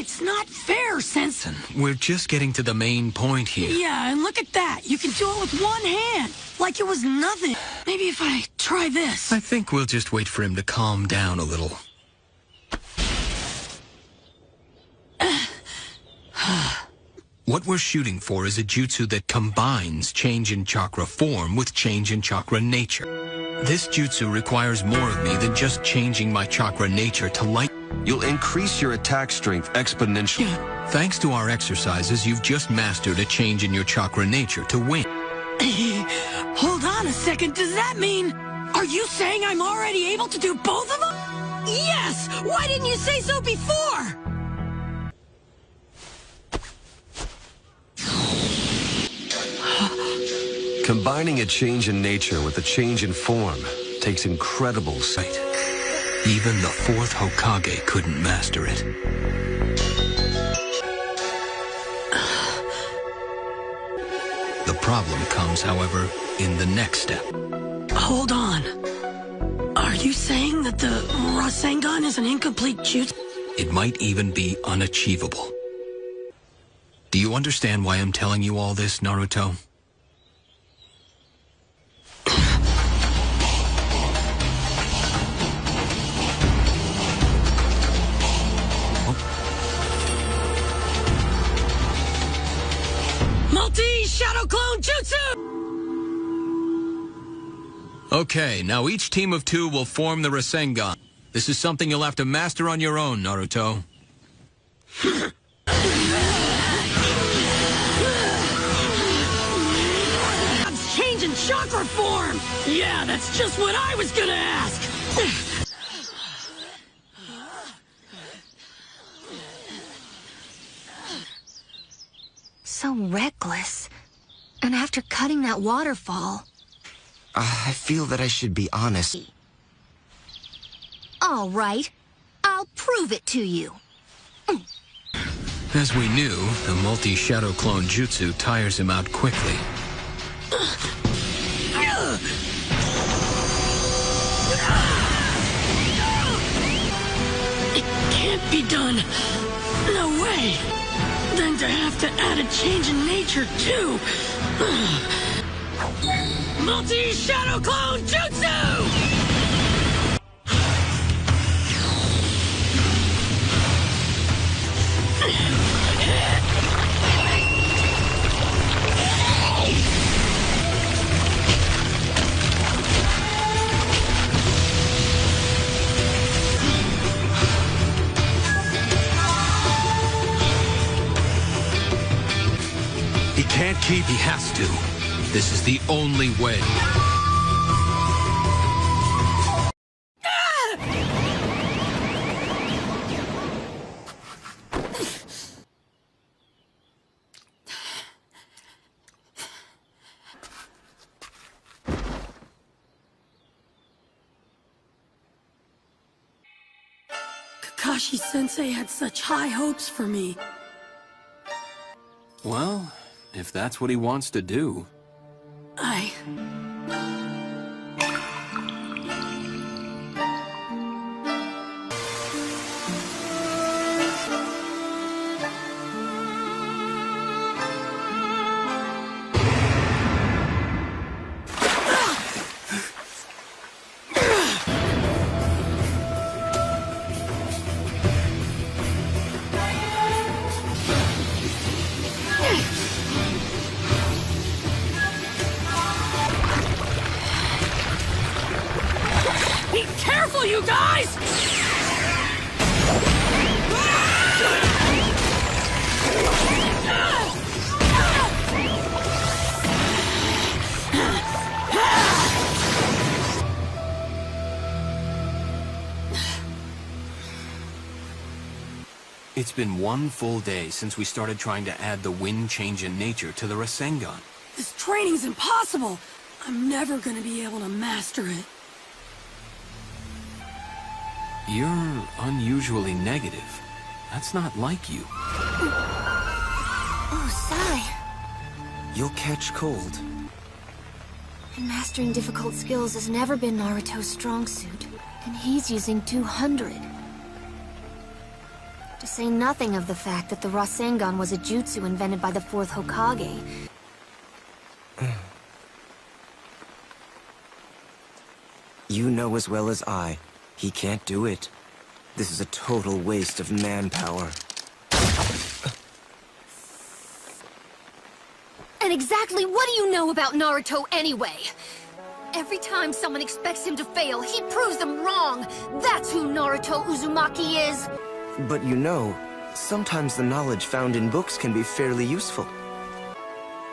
It's not fair, Sensei. We're just getting to the main point here. Yeah, and look at that. You can do it with one hand. Like it was nothing. Maybe if I try this. I think we'll just wait for him to calm down a little. What we're shooting for is a jutsu that combines change in chakra form with change in chakra nature. This jutsu requires more of me than just changing my chakra nature to light. You'll increase your attack strength exponentially. Thanks to our exercises, you've just mastered a change in your chakra nature to win. Hold on a second, does that mean... Are you saying I'm already able to do both of them? Yes! Why didn't you say so before? Combining a change in nature with a change in form takes incredible sight. Even the fourth Hokage couldn't master it. The problem comes, however, in the next step. Hold on. Are you saying that the Rasengan is an incomplete jutsu? It might even be unachievable. Do you understand why I'm telling you all this, Naruto? Multi-Shadow Clone Jutsu! Okay, now each team of 2 will form the Rasengan. This is something you'll have to master on your own, Naruto. I'm changing chakra form! Yeah, that's just what I was gonna ask! So reckless. And after cutting that waterfall... I feel that I should be honest. All right. I'll prove it to you. As we knew, the multi-shadow clone jutsu tires him out quickly. It can't be done. No way. Then to have to add a change in nature, too. Multi-Shadow Clone Jutsu! He can't keep... He has to. This is the only way. Kakashi-sensei had such high hopes for me. Well, if that's what he wants to do. Be careful, you guys! It's been one full day since we started trying to add the wind change in nature to the Rasengan. This training's impossible. I'm never gonna be able to master it. You're unusually negative. That's not like you. Oh, Sai. You'll catch cold. And mastering difficult skills has never been Naruto's strong suit. And he's using 200. To say nothing of the fact that the Rasengan was a jutsu invented by the 4th Hokage. You know as well as I, he can't do it. This is a total waste of manpower. And exactly what do you know about Naruto anyway? Every time someone expects him to fail, he proves them wrong. That's who Naruto Uzumaki is. But you know, sometimes the knowledge found in books can be fairly useful.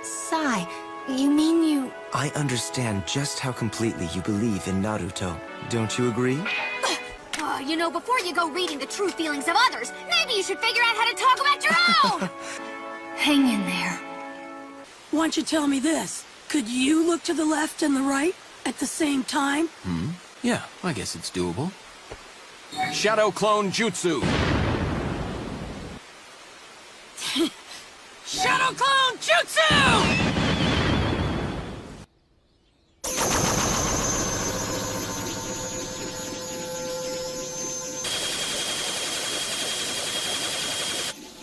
Sai, you mean you... I understand just how completely you believe in Naruto. Don't you agree? You know, before you go reading the true feelings of others, maybe you should figure out how to talk about your own! Hang in there. Why don't you tell me this? Could you look to the left and the right at the same time? Yeah, I guess it's doable. Shadow Clone Jutsu! Shadow Clone Jutsu!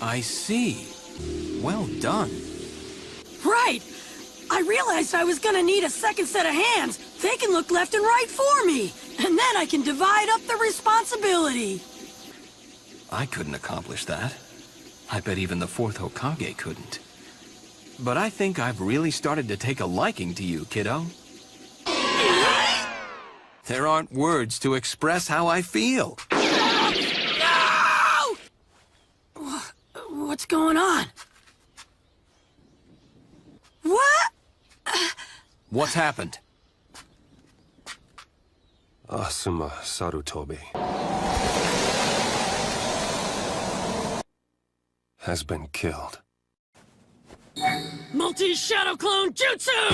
I see. Well done. Right! I realized I was gonna need a second set of hands. They can look left and right for me. And then I can divide up the responsibility. I couldn't accomplish that. I bet even the 4th Hokage couldn't. But I think I've really started to take a liking to you, kiddo. There aren't words to express how I feel. No! What's going on? What? What's happened? Asuma Sarutobi has been killed. Multi-Shadow Clone Jutsu!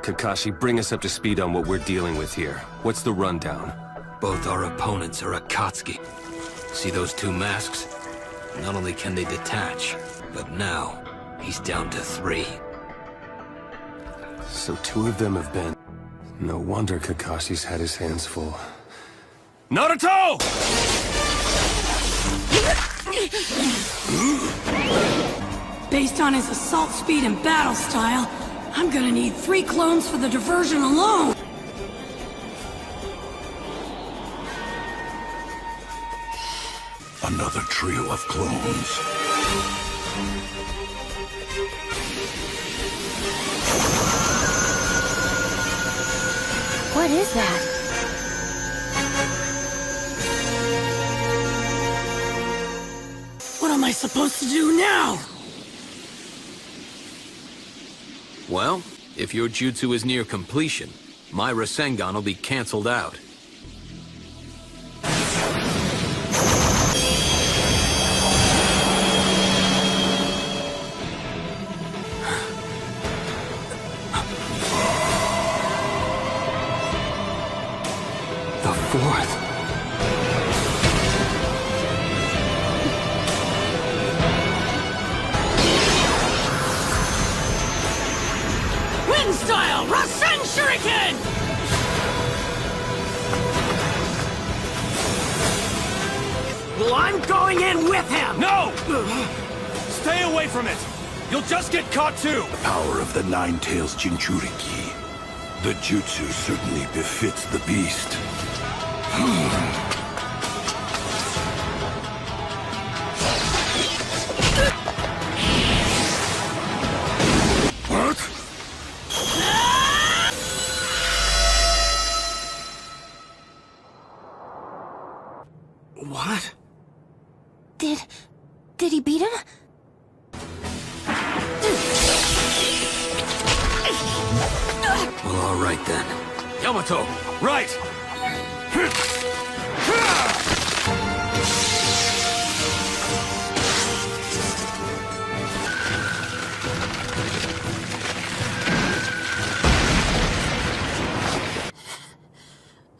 Kakashi, bring us up to speed on what we're dealing with here. What's the rundown? Both our opponents are Akatsuki. See those two masks? Not only can they detach, but now he's down to 3. So 2 of them have been... No wonder Kakashi's had his hands full. Naruto! Based on his assault speed and battle style, I'm gonna need 3 clones for the diversion alone! Another trio of clones. What is that? What am I supposed to do now? Well, if your jutsu is near completion, my Rasengan will be canceled out. The 4th. Wind style Rasen Shuriken! Well, I'm going in with him! No! Stay away from it! You'll just get caught too! The power of the Nine Tails Jinchuriki. The jutsu certainly befits the beast. What? What? Did he beat him? Well, all right then. Yamato! Right!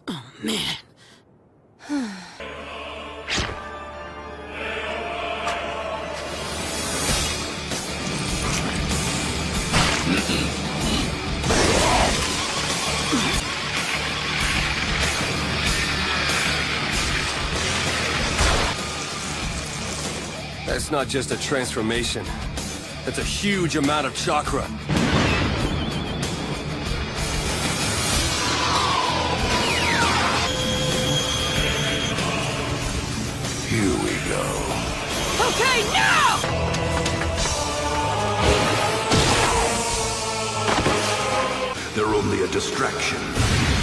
Oh, man. That's not just a transformation. That's a huge amount of chakra. Here we go. Okay, now! They're only a distraction.